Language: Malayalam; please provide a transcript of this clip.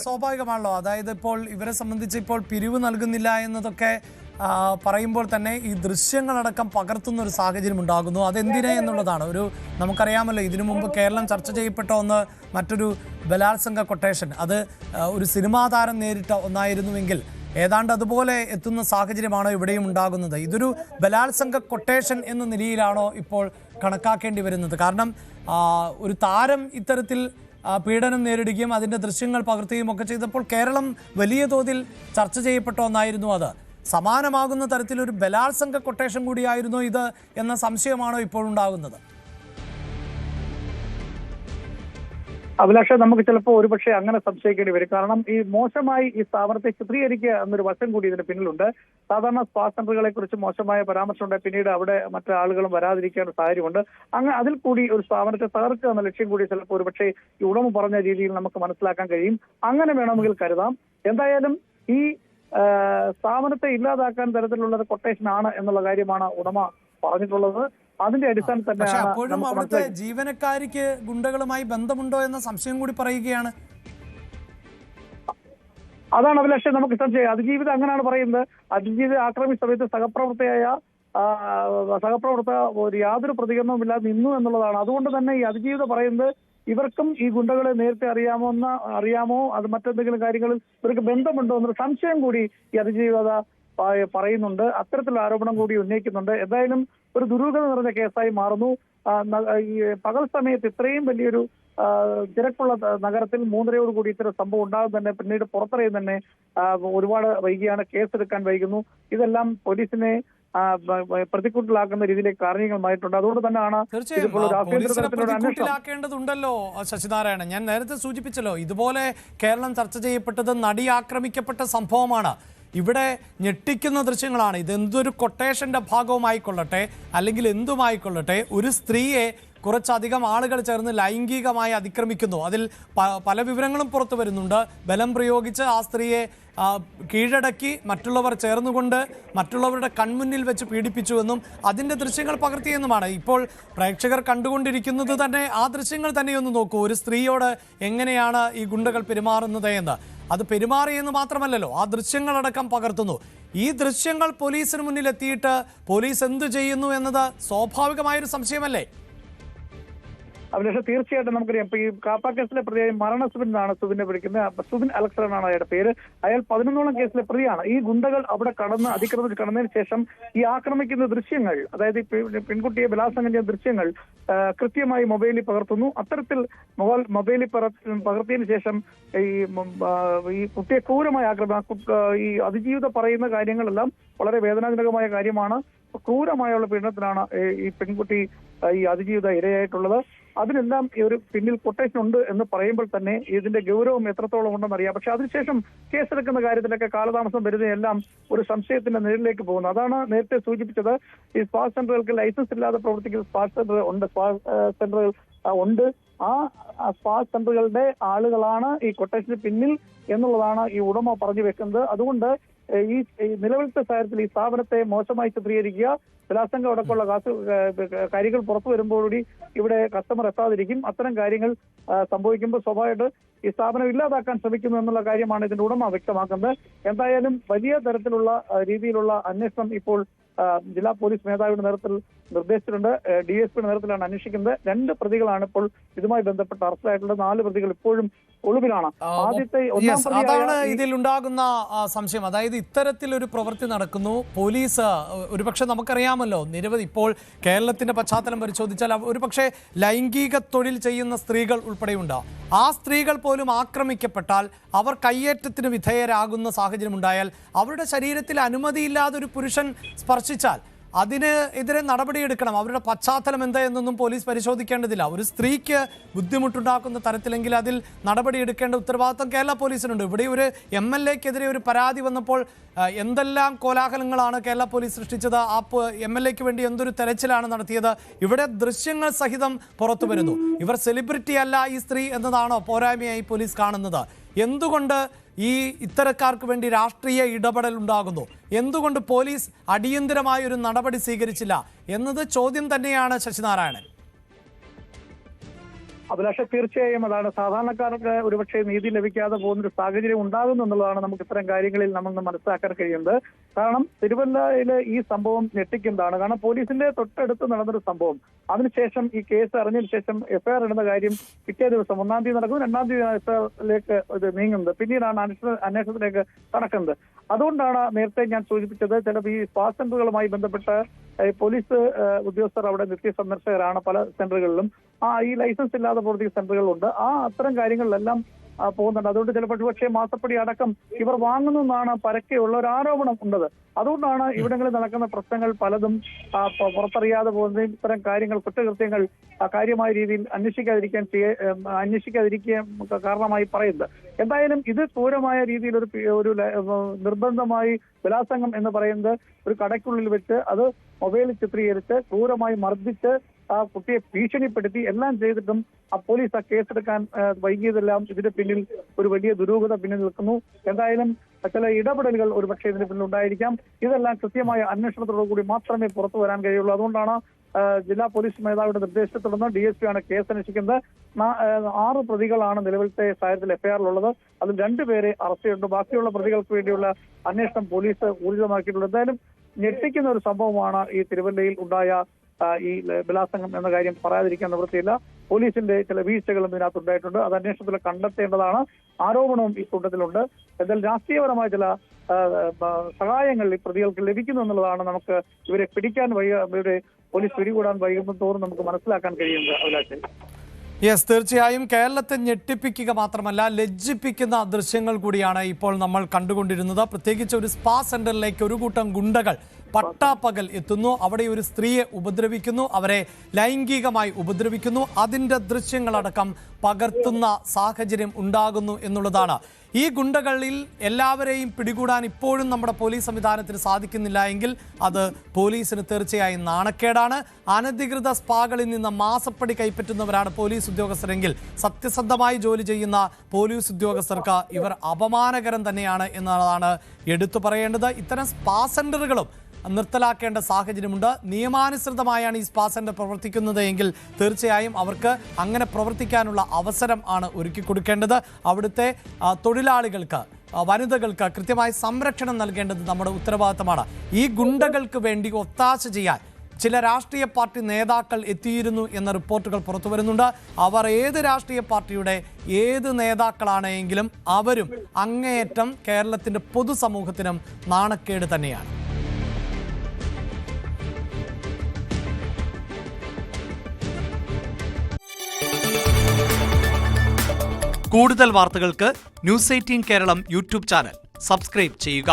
സ്വാഭാവികമാണല്ലോ. അതായത് ഇപ്പോൾ ഇവരെ സംബന്ധിച്ച് ഇപ്പോൾ പിരിവ് നൽകുന്നില്ല എന്നതൊക്കെ പറയുമ്പോൾ തന്നെ ഈ ദൃശ്യങ്ങളടക്കം പകർത്തുന്ന ഒരു സാഹചര്യം ഉണ്ടാകുന്നു. അതെന്തിനെ എന്നുള്ളതാണ് നമുക്കറിയാമല്ലോ. ഇതിനു മുമ്പ് കേരളം ചർച്ച ചെയ്യപ്പെട്ട ഒന്ന് മറ്റൊരു ബലാത്സംഗ കൊട്ടേഷൻ, അത് ഒരു സിനിമാ താരം നേരിട്ട ഒന്നായിരുന്നുവെങ്കിൽ ഏതാണ്ട് അതുപോലെ എത്തുന്ന സാഹചര്യമാണോ ഇവിടെയും ഉണ്ടാകുന്നത്? ഇതൊരു ബലാത്സംഗ കൊട്ടേഷൻ എന്ന നിലയിലാണോ ഇപ്പോൾ കണക്കാക്കേണ്ടി വരുന്നത്? കാരണം ഒരു താരം ഇത്തരത്തിൽ പീഡനം നേരിടുകയും അതിൻ്റെ ദൃശ്യങ്ങൾ പകർത്തുകയും ഒക്കെ ചെയ്തപ്പോൾ കേരളം വലിയ തോതിൽ ചർച്ച ചെയ്യപ്പെട്ട ഒന്നായിരുന്നു. അത് സമാനമാകുന്ന തരത്തിലൊരു ബലാത്സംഗ കൊട്ടേഷൻ കൂടിയായിരുന്നു ഇത് എന്ന സംശയമാണോ ഇപ്പോഴുണ്ടാകുന്നത്? അഭിലാഷ, നമുക്ക് ചിലപ്പോൾ ഒരുപക്ഷെ അങ്ങനെ സംശയിക്കേണ്ടി വരും. കാരണം ഈ മോശമായി ഈ സ്ഥാപനത്തെ ചിത്രീകരിക്കുക എന്നൊരു വശം കൂടി ഇതിന് പിന്നിലുണ്ട്. സാധാരണ സ്പാ സെന്ററുകളെ കുറിച്ച് മോശമായ പരാമർശമുണ്ട്, പിന്നീട് അവിടെ മറ്റു ആളുകളും വരാതിരിക്കേണ്ട സാഹചര്യമുണ്ട്. അങ്ങനെ അതിൽ കൂടി ഒരു സ്ഥാപനത്തെ തകർക്കുക എന്ന ലക്ഷ്യം കൂടി ചിലപ്പോൾ ഒരുപക്ഷെ ഈ ഉടമ പറഞ്ഞ രീതിയിൽ നമുക്ക് മനസ്സിലാക്കാൻ കഴിയും. അങ്ങനെ വേണമെങ്കിൽ കരുതാം. എന്തായാലും ഈ സ്ഥാപനത്തെ ഇല്ലാതാക്കാൻ തരത്തിലുള്ള കൊട്ടേഷൻ ആണ് എന്നുള്ള കാര്യമാണ് ഉടമ പറഞ്ഞിട്ടുള്ളത്. അതിന്റെ അടിസ്ഥാനത്തിൽ അപ്പോഴും അവിടുത്തെ ജീവനക്കാരിക്ക് ഗുണ്ടകളുമായി ബന്ധമുണ്ടോ എന്ന സംശയം കൂടി പറയുകയാണ്. അതാണ് അഭിലാഷ് നമുക്ക് സംശയം. അതിജീവിത അങ്ങനെയാണ് പറയുന്നത്. അതിജീവിത ആക്രമിച്ച സമയത്ത് സഹപ്രവർത്തക യാതൊരു പ്രതികരണവും ഇല്ലാതെ നിന്നു എന്നുള്ളതാണ്. അതുകൊണ്ട് തന്നെ ഈ അതിജീവിത പറയുന്നത് ഇവർക്കും ഈ ഗുണ്ടകളെ നേരത്തെ അറിയാമോ അത് മറ്റെന്തെങ്കിലും കാര്യങ്ങളിൽ ഇവർക്ക് ബന്ധമുണ്ടോ എന്നൊരു സംശയം കൂടി ഈ അതിജീവിത പറയുന്നുണ്ട്. അത്തരത്തിലുള്ള ആരോപണം കൂടി ഉന്നയിക്കുന്നുണ്ട്. എന്തായാലും ഒരു ദുരൂഹത നിറഞ്ഞ കേസായി മാറുന്നു. ഈ പകൽ സമയത്ത് ഇത്രയും വലിയൊരു തിരക്കുള്ള നഗരത്തിൽ 3:30 കൂടി ഇത്തരം സംഭവം ഉണ്ടാകും തന്നെ, പിന്നീട് പുറത്തറിയും തന്നെ ഒരുപാട് വൈകിയാണ്, കേസെടുക്കാൻ വൈകുന്നു. ഇതെല്ലാം പോലീസിനെ പ്രതിക്കൂട്ടിലാക്കുന്ന രീതിയിലേക്ക് കാരണങ്ങളുമായിട്ടുണ്ട്. അതുകൊണ്ട് തന്നെയാണ് പ്രതിക്കൂട്ടിലാക്കേണ്ടതുണ്ടല്ലോ ശശിനാരായണൻ. ഞാൻ നേരത്തെ സൂചിപ്പിച്ചല്ലോ, ഇതുപോലെ കേരളം ചർച്ച ചെയ്യപ്പെട്ടത് നടി ആക്രമിക്കപ്പെട്ട സംഭവമാണ്. ഇവിടെ ഞെട്ടിക്കുന്ന ദൃശ്യങ്ങളാണ്. ഇതെന്തൊരു കൊട്ടേഷന്റെ ഭാഗവുമായിക്കൊള്ളട്ടെ അല്ലെങ്കിൽ എന്തുമായിക്കൊള്ളട്ടെ, ഒരു സ്ത്രീയെ കുറച്ചധികം ആളുകൾ ചേർന്ന് ലൈംഗികമായി അതിക്രമിക്കുന്നു. അതിൽ പല വിവരങ്ങളും പുറത്തു വരുന്നുണ്ട്. ബലം പ്രയോഗിച്ച് ആ സ്ത്രീയെ കീഴടക്കി മറ്റുള്ളവർ ചേർന്നുകൊണ്ട് മറ്റുള്ളവരുടെ കൺമുന്നിൽ വെച്ച് പീഡിപ്പിച്ചുവെന്നും അതിൻ്റെ ദൃശ്യങ്ങൾ പകർത്തിയെന്നുമാണ്. ഇപ്പോൾ പ്രേക്ഷകർ കണ്ടുകൊണ്ടിരിക്കുന്നത് തന്നെ ആ ദൃശ്യങ്ങൾ തന്നെയൊന്ന് നോക്കൂ. ഒരു സ്ത്രീയോട് എങ്ങനെയാണ് ഈ ഗുണ്ടകൾ പെരുമാറുന്നത് എന്ന്. അത് പെരുമാറിയെന്ന് മാത്രമല്ലല്ലോ, ആ ദൃശ്യങ്ങളടക്കം പകർത്തുന്നു. ഈ ദൃശ്യങ്ങൾ പോലീസിന് മുന്നിൽ എത്തിയിട്ട് പോലീസ് എന്തു ചെയ്യുന്നു എന്നത് സ്വാഭാവികമായൊരു സംശയമല്ലേ? അഭിലാഷ്, തീർച്ചയായിട്ടും നമുക്കറിയാം. ഇപ്പൊ ഈ കാപ്പ കേസിലെ പ്രതിയായി മരണസുബിൻ എന്നാണ് സുബിനെ വിളിക്കുന്നത്. സുബിൻ അലക്സർ എന്നാണ് അയാളുടെ പേര്. അയാൾ 11ഓളം കേസിലെ പ്രതിയാണ്. ഈ ഗുണ്ടകൾ അവിടെ അതിക്രമിച്ച് കടന്നതിന് ശേഷം ഈ ആക്രമിക്കുന്ന ദൃശ്യങ്ങൾ, അതായത് പെൺകുട്ടിയെ ബലാത്സംഗം ചെയ്യുന്ന ദൃശ്യങ്ങൾ കൃത്യമായി മൊബൈലിൽ പകർത്തുന്നു. അത്തരത്തിൽ മൊബൈലിൽ പകർത്തിയതിനു ശേഷം ഈ കുട്ടിയെ ക്രൂരമായി ഈ അതിജീവിത പറയുന്ന കാര്യങ്ങളെല്ലാം വളരെ വേദനാജനകമായ കാര്യമാണ്. ക്രൂരമായുള്ള പീഡനത്തിനാണ് ഈ പെൺകുട്ടി ഈ അതിജീവിത ഇരയായിട്ടുള്ളത്. അതിനെല്ലാം ഈ ഒരു പിന്നിൽ കൊട്ടേഷൻ ഉണ്ട് എന്ന് പറയുമ്പോൾ തന്നെ ഇതിന്റെ ഗൗരവം എത്രത്തോളം ഉണ്ടെന്ന് അറിയാം. പക്ഷെ അതിനുശേഷം കേസെടുക്കുന്ന കാര്യത്തിലൊക്കെ കാലതാമസം വരുന്നതെല്ലാം ഒരു സംശയത്തിന്റെ നിഴലിലേക്ക് പോകുന്നു. അതാണ് നേരത്തെ സൂചിപ്പിച്ചത്. ഈ സ്പാ സെന്ററുകൾക്ക് ലൈസൻസ് ഇല്ലാതെ പ്രവർത്തിക്കുന്ന സ്പാ സെന്ററുകൾ ഉണ്ട്. ആ സ്പാ സെന്ററുകളുടെ ആളുകളാണ് ഈ കൊട്ടേഷന് പിന്നിൽ എന്നുള്ളതാണ് ഈ ഉടമ പറഞ്ഞു വെക്കുന്നത്. അതുകൊണ്ട് ഈ നിലവിലത്തെ സാഹചര്യത്തിൽ ഈ സ്ഥാപനത്തെ മോശമായി ചിത്രീകരിക്കുക, ബലാത്സംഗം അടക്കമുള്ള കാര്യങ്ങൾ പുറത്തു വരുമ്പോഴുകൂടി ഇവിടെ കസ്റ്റമർ എത്താതിരിക്കും. അത്തരം കാര്യങ്ങൾ സംഭവിക്കുമ്പോൾ സ്വാഭാവികമായിട്ട് ഈ സ്ഥാപനം ഇല്ലാതാക്കാൻ ശ്രമിക്കുന്നു എന്നുള്ള കാര്യമാണ് ഇതിന്റെ ഉടമ വ്യക്തമാക്കുന്നത്. എന്തായാലും വലിയ തരത്തിലുള്ള രീതിയിലുള്ള അന്വേഷണം ഇപ്പോൾ ജില്ലാ പോലീസ് മേധാവിയുടെ നേതൃത്വത്തിൽ നിർദ്ദേശിച്ചിട്ടുണ്ട്. DSPയുടെ നേതൃത്വത്തിലാണ് അന്വേഷിക്കുന്നത്. 2 പ്രതികളാണ് ഇപ്പോൾ ഇതുമായി ബന്ധപ്പെട്ട് അറസ്റ്റിലായിട്ടുള്ളത്. 4 പ്രതികൾ ഇപ്പോഴും ഒളിവിലാണ്. അതാണ് ഇതിലുണ്ടാകുന്ന സംശയം. അതായത് ഇത്തരത്തിലൊരു പ്രവൃത്തി നടക്കുന്നു. പോലീസ് ഒരുപക്ഷെ നമുക്കറിയാമല്ലോ, നിരവധി ഇപ്പോൾ കേരളത്തിന്റെ പശ്ചാത്തലം പരിശോധിച്ചാൽ ഒരുപക്ഷെ ലൈംഗിക തൊഴിൽ ചെയ്യുന്ന സ്ത്രീകൾ ഉൾപ്പെടെയുണ്ട്. ആ സ്ത്രീകൾ പോലും ആക്രമിക്കപ്പെട്ടാൽ, അവർ കയ്യേറ്റത്തിന് വിധേയരാകുന്ന സാഹചര്യം ഉണ്ടായാൽ, അവരുടെ ശരീരത്തിൽ അനുമതിയില്ലാതെ ഒരു പുരുഷൻ സ്പർശിച്ചാൽ അതിന് എതിരെ നടപടിയെടുക്കണം. അവരുടെ പശ്ചാത്തലം എന്താ എന്നൊന്നും പോലീസ് പരിശോധിക്കേണ്ടതില്ല. ഒരു സ്ത്രീക്ക് ബുദ്ധിമുട്ടുണ്ടാക്കുന്ന തരത്തിലെങ്കിൽ അതിൽ നടപടിയെടുക്കേണ്ട ഉത്തരവാദിത്വം കേരള പോലീസിനുണ്ട്. ഇവിടെ ഒരു MLAക്കെതിരെ ഒരു പരാതി വന്നപ്പോൾ എന്തെല്ലാം കോലാഹലങ്ങളാണ് കേരള പോലീസ് സൃഷ്ടിച്ചത്. ആ MLAക്ക് വേണ്ടി എന്തൊരു തെരച്ചിലാണ് നടത്തിയത്. ഇവിടെ ദൃശ്യങ്ങൾ സഹിതം പുറത്തു വരുന്നു. ഇവർ സെലിബ്രിറ്റി അല്ല ഈ സ്ത്രീ എന്നതാണോ പോരായ്മയായി പോലീസ് കാണുന്നത്? എന്തുകൊണ്ട് ഈ ഇത്തരക്കാർക്ക് വേണ്ടി രാഷ്ട്രീയ ഇടപെടൽ ഉണ്ടാകുന്നു? എന്തുകൊണ്ട് പോലീസ് അടിയന്തരമായ ഒരു നടപടി സ്വീകരിച്ചില്ല എന്നത് ചോദ്യം തന്നെയാണ് ശശിനാരായണൻ. അഭിലാഷ, തീർച്ചയായും അതാണ് സാധാരണക്കാർക്ക് ഒരുപക്ഷെ നീതി ലഭിക്കാതെ പോകുന്നൊരു സാഹചര്യം ഉണ്ടാകുന്നു എന്നുള്ളതാണ് നമുക്ക് ഇത്തരം കാര്യങ്ങളിൽ നമ്മൾ മനസ്സിലാക്കാൻ കഴിയുന്നത്. കാരണം തിരുവല്ലയിലെ ഈ സംഭവം ഞെട്ടിക്കുന്നതാണ്. കാരണം പോലീസിന്റെ തൊട്ടടുത്ത് നടന്നൊരു സംഭവം, അതിനുശേഷം ഈ കേസ് അറിഞ്ഞതിന് ശേഷം എഫ്ഐആർ ഇടുന്ന കാര്യം പിറ്റേ ദിവസം 1-ാം തീയതി നടക്കുന്നു, 2-ാം തീയതി എഫ്ഐആറിലേക്ക് ഇത് നീങ്ങുന്നത്, പിന്നീടാണ് അന്വേഷണത്തിലേക്ക് കടക്കുന്നത്. അതുകൊണ്ടാണ് നേരത്തെ ഞാൻ സൂചിപ്പിച്ചത്, ചിലപ്പോൾ ഈ സ്പാ സെന്ററുകളുമായി ബന്ധപ്പെട്ട് പോലീസ് ഉദ്യോഗസ്ഥർ അവിടെ നിത്യ സന്ദർശകരാണ് പല സെന്ററുകളിലും. ഈ ലൈസൻസ് ഇല്ലാതെ പ്രവർത്തിക്കുന്ന സെന്ററുകളുണ്ട്. അത്തരം കാര്യങ്ങളിലെല്ലാം പോകുന്നുണ്ട്. അതുകൊണ്ട് ചിലപ്പോൾ പക്ഷേ മാസപ്പടി അടക്കം ഇവർ വാങ്ങുന്നു എന്നാണ് പരക്കെയുള്ള ഒരു ആരോപണം ഉള്ളത്. അതുകൊണ്ടാണ് ഇവിടങ്ങളിൽ നടക്കുന്ന പ്രശ്നങ്ങൾ പലതും പുറത്തറിയാതെ പോകുന്നതും ഇത്തരം കാര്യങ്ങൾ, കുറ്റകൃത്യങ്ങൾ കാര്യമായ രീതിയിൽ അന്വേഷിക്കാതിരിക്കാൻ കാരണമായി പറയുന്നത്. എന്തായാലും ഇത് ക്രൂരമായ രീതിയിൽ ഒരു നിർബന്ധമായി ബലാത്സംഗം എന്ന് പറയുന്നത് ഒരു കടയ്ക്കുള്ളിൽ വെച്ച് അത് മൊബൈലിൽ ചിത്രീകരിച്ച് ക്രൂരമായി മർദ്ദിച്ച് ആ കുട്ടിയെ ഭീഷണിപ്പെടുത്തി എല്ലാം ചെയ്തിട്ടും പോലീസ് ആ കേസെടുക്കാൻ വൈകിയതെല്ലാം ഇതിന് പിന്നിൽ ഒരു വലിയ ദുരൂഹത പിന്നിൽ നിൽക്കുന്നു. എന്തായാലും ചില ഇടപെടലുകൾ ഒരുപക്ഷെ ഇതിന് പിന്നിൽ ഉണ്ടായിരിക്കാം. ഇതെല്ലാം കൃത്യമായ അന്വേഷണത്തോടുകൂടി മാത്രമേ പുറത്തു വരാൻ കഴിയുള്ളൂ. അതുകൊണ്ടാണ് ജില്ലാ പോലീസ് മേധാവിയുടെ നിർദ്ദേശത്തെ തുടർന്ന് DSP ആണ് കേസ് അന്വേഷിക്കുന്നത്. 6 പ്രതികളാണ് നിലവിലത്തെ സാഹചര്യത്തിൽ എഫ്ഐആറിലുള്ളത്. അതിൽ 2 പേരെ അറസ്റ്റ് ചെയ്തിട്ടുണ്ട്. ബാക്കിയുള്ള പ്രതികൾക്ക് വേണ്ടിയുള്ള അന്വേഷണം പോലീസ് ഊർജിതമാക്കിയിട്ടുള്ളത്. എന്തായാലും ഞെട്ടിക്കുന്ന ഒരു സംഭവമാണ് ഈ തിരുവല്ലയിൽ ഉണ്ടായ ഈ ബലാത്സംഗം എന്ന കാര്യം പറയാതിരിക്കാൻ നിവൃത്തിയില്ല. പോലീസിന്റെ ചില വീഴ്ചകളും ഇതിനകത്ത് ഉണ്ടായിട്ടുണ്ട്. അത് അന്വേഷണത്തിൽ കണ്ടെത്തേണ്ടതാണ്. ആരോപണവും ഈ കൂട്ടത്തിലുണ്ട്. എന്നാൽ രാഷ്ട്രീയപരമായ ചില സഹായങ്ങൾ ഈ പ്രതികൾക്ക് ലഭിക്കുന്നു എന്നുള്ളതാണ് നമുക്ക് ഇവരെ പിടിക്കാൻ ഇവരെ പോലീസ് പിടികൂടാൻ വൈകുമ്പോൾ തോറും നമുക്ക് മനസ്സിലാക്കാൻ കഴിയുന്നത്. അഭിലാഷ്, യെസ്, തീർച്ചയായും കേരളത്തെ ഞെട്ടിപ്പിക്കുക മാത്രമല്ല ലജ്ജിപ്പിക്കുന്ന ദൃശ്യങ്ങൾ കൂടിയാണ് ഇപ്പോൾ നമ്മൾ കണ്ടുകൊണ്ടിരുന്നത്. പ്രത്യേകിച്ച് ഒരു സ്പാ സെന്ററിലേക്ക് ഒരു കൂട്ടം ഗുണ്ടകൾ പട്ടാപ്പകൽ എത്തുന്നു, അവിടെ ഒരു സ്ത്രീയെ ഉപദ്രവിക്കുന്നു, അവരെ ലൈംഗികമായി ഉപദ്രവിക്കുന്നു, അതിൻ്റെ ദൃശ്യങ്ങളടക്കം പകർത്തുന്ന സാഹചര്യം ഉണ്ടാകുന്നു എന്നുള്ളതാണ്. ഈ ഗുണ്ടകളിൽ എല്ലാവരെയും പിടികൂടാൻ ഇപ്പോഴും നമ്മുടെ പോലീസ് സംവിധാനത്തിന് സാധിക്കുന്നില്ല എങ്കിൽ അത് പോലീസിന് തീർച്ചയായും നാണക്കേടാണ്. അനധികൃത സ്പാകളിൽ നിന്ന് മാസപ്പടി കൈപ്പറ്റുന്നവരാണ് പോലീസ് ഉദ്യോഗസ്ഥരെങ്കിൽ സത്യസന്ധമായി ജോലി ചെയ്യുന്ന പോലീസ് ഉദ്യോഗസ്ഥർക്ക് ഇവർ അപമാനകരം തന്നെയാണ് എന്നതാണ് എടുത്തു പറയേണ്ടത്. ഇത്തരം സ്പാ സെന്ററുകളും നിർത്തലാക്കേണ്ട സാഹചര്യമുണ്ട്. നിയമാനുസൃതമായാണ് ഈ സ്പാ സെന്റർ പ്രവർത്തിക്കുന്നത് എങ്കിൽ തീർച്ചയായും അവർക്ക് അങ്ങനെ പ്രവർത്തിക്കാനുള്ള അവസരം ആണ് ഒരുക്കി കൊടുക്കേണ്ടത്. അവിടുത്തെ തൊഴിലാളികൾക്ക്, വനിതകൾക്ക് കൃത്യമായി സംരക്ഷണം നൽകേണ്ടത് നമ്മുടെ ഉത്തരവാദിത്തമാണ്. ഈ ഗുണ്ടകൾക്ക് വേണ്ടി ഒത്താശ ചെയ്യാൻ ചില രാഷ്ട്രീയ പാർട്ടി നേതാക്കൾ എത്തിയിരുന്നു എന്ന റിപ്പോർട്ടുകൾ പുറത്തു വരുന്നുണ്ട്. അവർ ഏത് രാഷ്ട്രീയ പാർട്ടിയുടെ ഏത് നേതാക്കളാണെങ്കിലും അവരും അങ്ങേയറ്റം കേരളത്തിൻ്റെ പൊതുസമൂഹത്തിനും നാണക്കേട് തന്നെയാണ്. കൂടുതൽ വാർത്തകൾക്ക് News 18 Keralam YouTube channel subscribe ചെയ്യുക.